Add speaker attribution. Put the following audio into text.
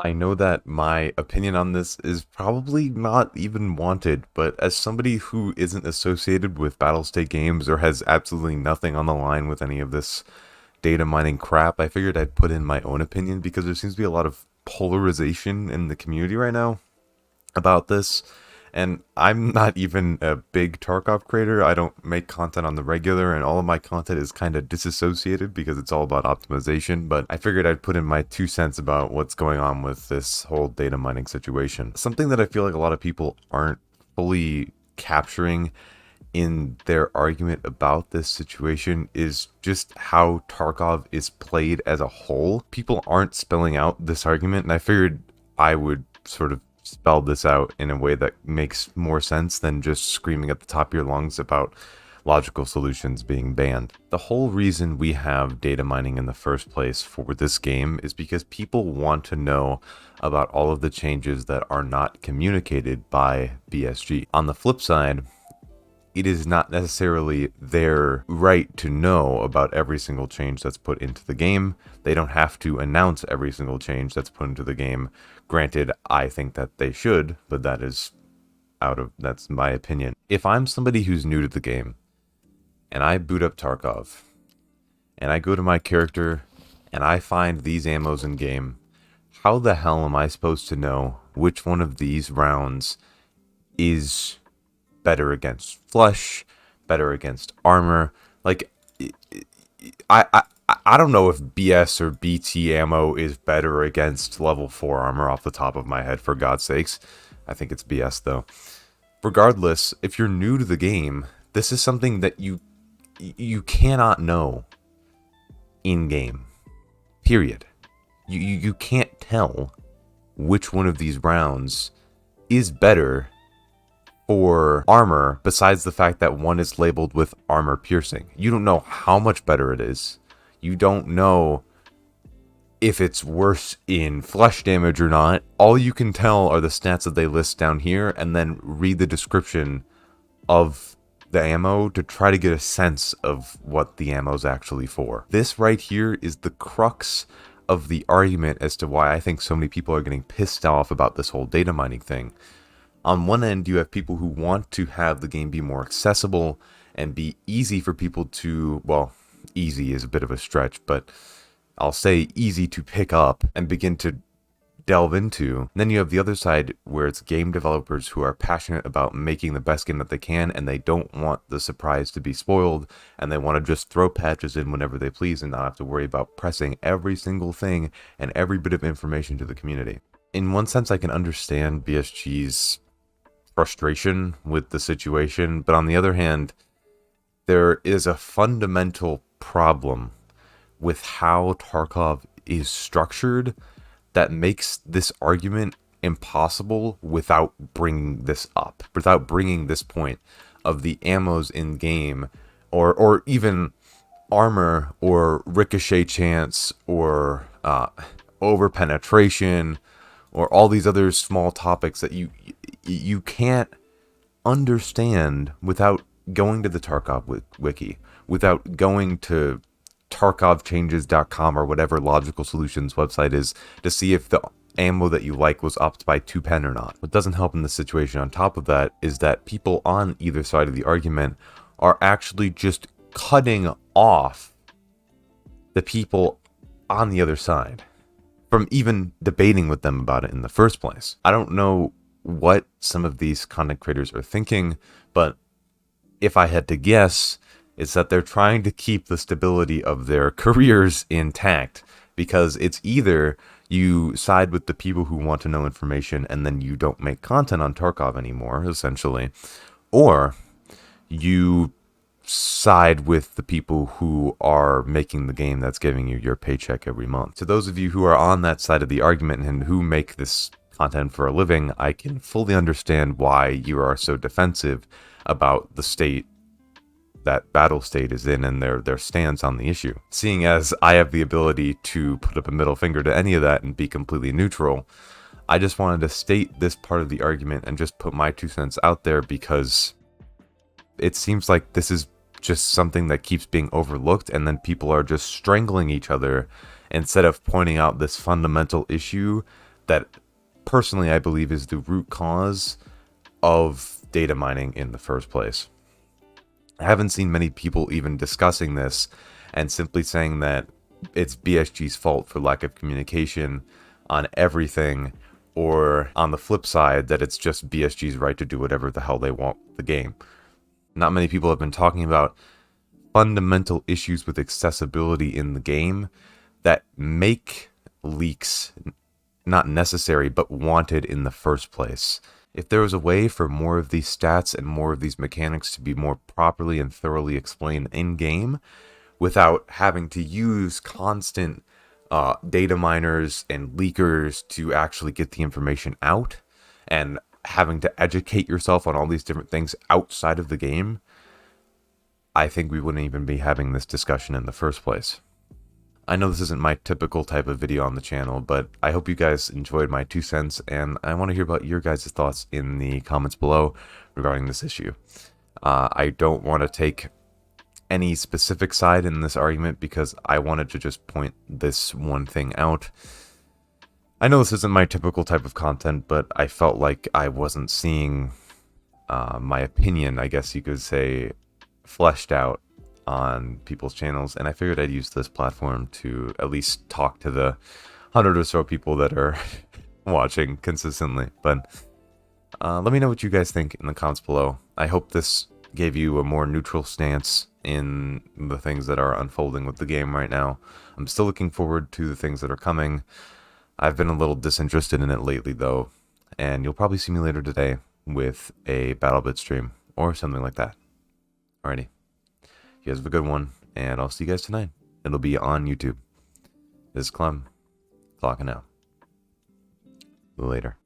Speaker 1: I know that my opinion on this is probably not even wanted, but as somebody who isn't associated with battle state games or has absolutely nothing on the line with any of this data mining crap, I figured I'd put in my own opinion because there seems to be a lot of polarization in the community right now about this. And I'm not even a big Tarkov creator. I don't make content on the regular, and all of my content is kind of disassociated because it's all about optimization. But I figured I'd put in my 2 cents about what's going on with this whole data mining situation. Something that I feel like a lot of people aren't fully capturing in their argument about this situation is just how Tarkov is played as a whole. People aren't spelling out this argument, and I figured I would sort of spell this out in a way that makes more sense than just screaming at the top of your lungs about logical solutions being banned. The whole reason we have data mining in the first place for this game is because people want to know about all of the changes that are not communicated by BSG. On the flip side, it is not necessarily their right to know about every single change that's put into the game. They don't have to announce every single change that's put into the game. Granted, I think that they should, but that's my opinion. If I'm somebody who's new to the game, and I boot up Tarkov, and I go to my character, and I find these ammos in game, how the hell am I supposed to know which one of these rounds is better against flesh, better against armor? Like, I don't know if BS or BT ammo is better against level 4 armor off the top of my head, for God's sakes. I think it's BS though. Regardless, if you're new to the game, this is something that you cannot know in game. Period. You can't tell which one of these rounds is better for armor, besides the fact that one is labeled with armor piercing. You don't know how much better it is. You don't know if it's worse in flesh damage or not. All you can tell are the stats that they list down here, and then read the description of the ammo to try to get a sense of what the ammo's actually for. This right here is the crux of the argument as to why I think so many people are getting pissed off about this whole data mining thing. On one end, you have people who want to have the game be more accessible and be easy for people to, well, easy is a bit of a stretch, but I'll say easy to pick up and begin to delve into. And then you have the other side where it's game developers who are passionate about making the best game that they can, and they don't want the surprise to be spoiled, and they want to just throw patches in whenever they please and not have to worry about pressing every single thing and every bit of information to the community. In one sense, I can understand BSG's frustration with the situation, but on the other hand, there is a fundamental problem with how Tarkov is structured that makes this argument impossible without bringing this up, without bringing this point of the ammos in game, or even armor or ricochet chance or over penetration or all these other small topics that you can't understand without going to the Tarkov wiki, without going to tarkovchanges.com or whatever Logical Solutions website is to see if the ammo that you like was upped by 2 pen or not. What doesn't help in this situation on top of that is that people on either side of the argument are actually just cutting off the people on the other side from even debating with them about it in the first place. I don't know what some of these content creators are thinking, but if I had to guess, it's that they're trying to keep the stability of their careers intact, because it's either you side with the people who want to know information and then you don't make content on Tarkov anymore, essentially, or you side with the people who are making the game that's giving you your paycheck every month. To those of you who are on that side of the argument and who make this content for a living, I can fully understand why you are so defensive about the state that battle state is in and their stance on the issue. Seeing as I have the ability to put up a middle finger to any of that and be completely neutral, I just wanted to state this part of the argument and just put my 2 cents out there, because it seems like this is just something that keeps being overlooked, and then people are just strangling each other instead of pointing out this fundamental issue that personally I believe is the root cause of data mining in the first place. I haven't seen many people even discussing this and simply saying that it's BSG's fault for lack of communication on everything, or on the flip side, that it's just BSG's right to do whatever the hell they want with the game. Not many people have been talking about fundamental issues with accessibility in the game that make leaks not necessary but wanted in the first place. If there was a way for more of these stats and more of these mechanics to be more properly and thoroughly explained in-game without having to use constant data miners and leakers to actually get the information out, and having to educate yourself on all these different things outside of the game, I think we wouldn't even be having this discussion in the first place. I know this isn't my typical type of video on the channel, but I hope you guys enjoyed my 2 cents, and I want to hear about your guys' thoughts in the comments below regarding this issue. I don't want to take any specific side in this argument because I wanted to just point this one thing out. I know this isn't my typical type of content, but I felt like I wasn't seeing my opinion, I guess you could say, fleshed out on people's channels, and I figured I'd use this platform to at least talk to the 100 or so people that are watching consistently. But let me know what you guys think in the comments below. I hope this gave you a more neutral stance in the things that are unfolding with the game right now. I'm still looking forward to the things that are coming. I've been a little disinterested in it lately though, and you'll probably see me later today with a BattleBit stream or something like that. Alrighty. You guys have a good one, and I'll see you guys tonight. It'll be on YouTube. This is Clem, clocking out. Later.